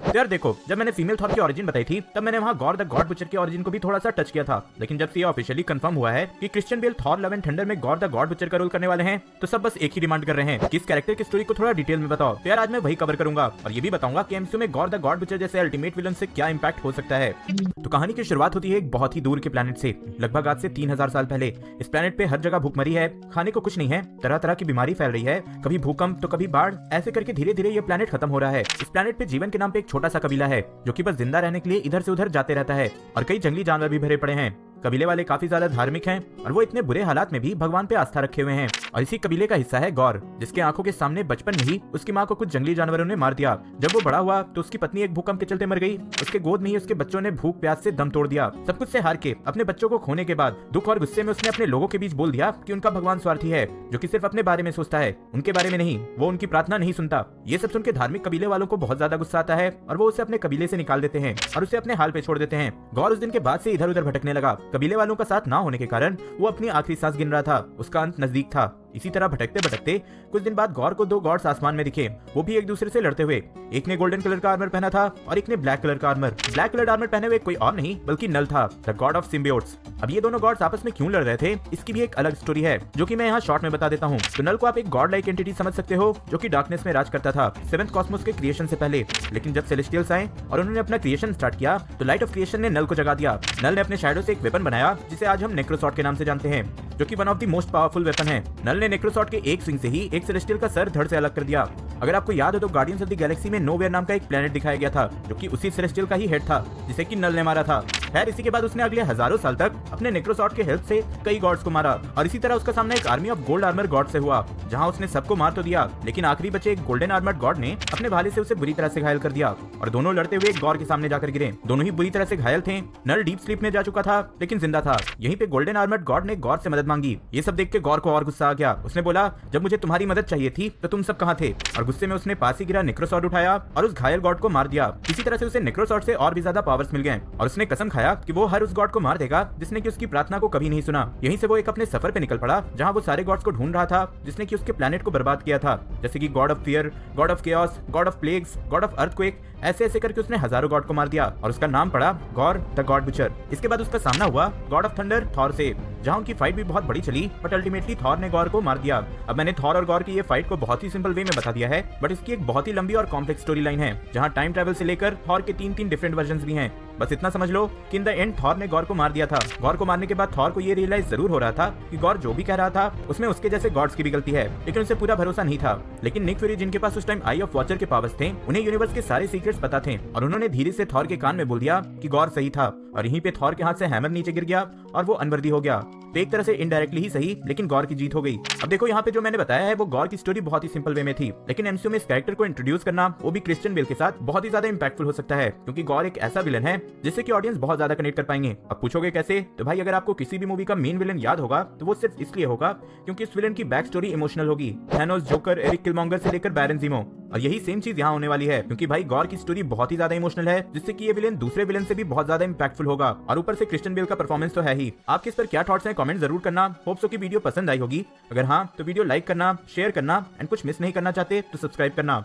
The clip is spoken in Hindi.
तो यार देखो, जब मैंने फीमेल थॉर की ओरिजिन बताई थी तब मैंने वहाँ गॉर द गॉड बुचर की ओरिजिन को भी थोड़ा सा टच किया था, लेकिन जब से ये ऑफिशियली कंफर्म हुआ है कि Christian Bale Thor love and thunder में गॉर द गॉड बुचर का रोल करने वाले हैं, तो सब बस एक ही डिमांड कर रहे हैं कि इस कैरेक्टर की स्टोरी को थोड़ा डिटेल में बताओ। तो यार आज मैं वही कवर करूंगा और ये भी बताऊंगा कि एमसीयू में गॉर द गॉड बुचर जैसे अल्टीमेट विलन से क्या इंपैक्ट हो सकता है। तो कहानी की शुरुआत होती है एक बहुत ही दूर के प्लेनेट से, लगभग आज से 3000 साल पहले। इस प्लेनेट पे हर जगह भूखमरी है, खाने को कुछ नहीं है, तरह तरह की बीमारी फैल रही है, कभी भूकंप तो कभी बाढ़, ऐसे करके धीरे धीरे ये प्लेनेट खत्म हो रहा है। इस प्लेनेट पे जीवन के नाम पे एक छोटा सा कबीला है जो कि बस जिंदा रहने के लिए इधर से उधर जाते रहता है और कई जंगली जानवर भी भरे पड़े हैं। कबीले वाले काफी ज्यादा धार्मिक हैं और वो इतने बुरे हालात में भी भगवान पे आस्था रखे हुए हैं। और इसी कबीले का हिस्सा है गौर, जिसके आंखों के सामने बचपन में ही उसकी माँ को कुछ जंगली जानवरों ने मार दिया। जब वो बड़ा हुआ तो उसकी पत्नी एक भूकंप के चलते मर गई। उसके गोद में ही उसके बच्चों ने भूख प्यास से दम तोड़ दिया। सब कुछ से हार के अपने बच्चों को खोने के बाद दुख और गुस्से में उसने अपने लोगों के बीच बोल दिया कि उनका भगवान स्वार्थी है, जो कि सिर्फ अपने बारे में सोचता है, उनके बारे में नहीं। वो उनकी प्रार्थना नहीं सुनता। ये सब सुनकर धार्मिक कबीले वालों को बहुत ज्यादा गुस्सा आता है और वो उसे अपने कबीले से निकाल देते हैं और उसे अपने हाल पे छोड़ देते हैं। गौर उस दिन के बाद से इधर उधर भटकने लगा। कबीले वालों का साथ ना होने के कारण वो अपनी आखिरी सांस गिन रहा था, उसका अंत नजदीक था। इसी तरह भटकते भटकते कुछ दिन बाद गौर को दो गॉड्स आसमान में दिखे, वो भी एक दूसरे से लड़ते हुए। एक ने गोल्डन कलर का आर्मर पहना था और एक ने ब्लैक कलर का आर्मर। ब्लैक कलर आर्मर पहने हुए कोई और नहीं बल्कि नल था, द गॉड ऑफ सिम्बियोट्स। अब ये दोनों गॉड्स आपस में क्यों लड़ रहे थे, इसकी भी एक अलग स्टोरी है जो कि मैं यहाँ शॉर्ट में बता देता हूँ। तो नल को आप एक गॉड लाइक एंटिटी समझ सकते हो जो कि डार्कनेस में राज करता था सेवेंथ कॉस्मोस के क्रिएशन से पहले। लेकिन जब सेलेस्टियल्स आए और उन्होंने अपना क्रिएशन स्टार्ट किया तो लाइट ऑफ क्रिएशन ने नल को जगा दिया। नल ने अपने शैडो से एक वेपन बनाया जिसे आज हम नेक्रोसॉर्ड के नाम से जानते हैं, जो कि one of the most powerful weapon है। नल ने नेक्रोसॉर्ड के एक स्विंग से ही एक सेलेस्टियल का सर धड़ से अलग कर दिया। अगर आपको याद हो तो गार्डियंस ऑफ द गैलेक्सी में नोवेयर नाम का एक प्लेनेट दिखाया गया था जो कि उसी सेलेस्टियल का ही हेड था जिसे कि नल ने मारा था। खैर इसी के बाद उसने अगले हजारों साल तक अपने नेक्रोसॉर्ड के हेल्प से कई गॉड्स को मारा और इसी तरह उसका सामना एक army of gold armour God से हुआ, जहां उसने सबको मार तो दिया लेकिन आखिरी बचे एक गोल्डन आर्मर्ड गॉड ने अपने भाले से उसे बुरी तरह से घायल कर दिया और दोनों लड़ते हुए एक गौर के सामने जाकर गिरे। दोनों ही बुरी तरह से घायल थे। नल डीप स्लीप में जा चुका था लेकिन जिंदा था। यहीं पे गोल्डन आर्मर्ड गॉड ने गौर से मदद मांगी। ये सब देख के गौर को और गुस्सा आ गया। उसने बोला, जब मुझे तुम्हारी मदद चाहिए थी तो तुम सब कहाँ थे? और गुस्से में उसने पास ही गिरा नेक्रोसॉर्ड उठाया और उस घायल गॉड को मार दिया। इसी तरह से उसे नेक्रोसॉर्ड से और भी ज्यादा पावर्स मिल गए और उसने कसम खाया कि वो हर उस गॉड को मार देगा जिसने कि उसकी प्रार्थना को कभी नहीं सुना। यहीं से वो एक अपने सफर पे निकल पड़ा जहां वो सारे गॉड्स को ढूंढ रहा था जिसने कि उसके प्लेनेट को बर्बाद किया था, जैसे कि God of fear, God of chaos, God of plagues, God of earthquake. ऐसे ऐसे करके उसने हजारों गॉड को मार दिया और उसका नाम पड़ा गॉर द गॉड बुचर। इसके बाद उसका सामना हुआ गॉड ऑफ थंडर थॉर से, जहां उनकी फाइट भी बहुत बड़ी चली बट अल्टीमेटली थॉर ने गॉर को मार दिया। अब मैंने थॉर और गॉर की ये फाइट को बहुत ही सिंपल वे में बता दिया है बट इसकी एक बहुत ही लंबी और कॉम्प्लेक्स स्टोरी लाइन है जहां टाइम ट्रैवल से लेकर थॉर के तीन डिफरेंट वर्जन भी हैं। बस इतना समझ लो कि इन द एंड थॉर ने गॉर को मार दिया था। गॉर को मारने के बाद थॉर को ये रियलाइज जरूर हो रहा था कि गॉर जो भी कह रहा था उसमें उसके जैसे गॉड्स की भी गलती है, लेकिन उसे पूरा भरोसा नहीं था। लेकिन निक फ्यूरी जिनके पास उस टाइम आई ऑफ वॉचर के पावर्स थे, उन्हें यूनिवर्स के सारे सीक्रेट्स पता थे और उन्होंने धीरे से थॉर के कान में बोल दिया कि गॉर सही था। और यहीं पे थॉर के हाथ से हैमर नीचे गिर गया और वो अनवर्दी हो गया। तो एक तरह से इनडायरेक्टली ही सही लेकिन गॉर की जीत हो गई। अब देखो यहाँ पे जो मैंने बताया है वो गॉर की स्टोरी बहुत ही सिंपल वे में थी, लेकिन एमसीयू में इस कैरेक्टर को इंट्रोड्यूस करना वो भी क्रिश्चियन बेल के साथ बहुत ही ज्यादा इंपैक्टफुल हो सकता है, क्योंकि गॉर एक ऐसा विलन है जिससे कि ऑडियंस बहुत ज्यादा कनेक्ट कर पाएंगे। अब पूछोगे कैसे? तो भाई अगर आपको किसी भी मूवी का मेन विलन याद होगा तो वो सिर्फ इसलिए होगा क्योंकि इस विलन की बैक स्टोरी इमोशनल होगी। थैनोस, जोकर, एरिक किलमॉन्गर से लेकर बैरन ज़ीमो। और यही सेम चीज यहाँ होने वाली है क्योंकि भाई गॉर की स्टोरी बहुत ही ज्यादा इमोशनल है, जिससे कि ये विलन दूसरे विलन से भी बहुत ज्यादा इंपैक्टफुल होगा। और ऊपर से क्रिश्चियन बेल का परफॉर्मेंस तो है ही। आपके इस पर क्या थॉट्स हैं कमेंट जरूर करना। होप सो कि वीडियो पसंद आई होगी। अगर हाँ तो वीडियो लाइक करना, शेयर करना एंड कुछ मिस नहीं करना चाहते तो सब्सक्राइब करना।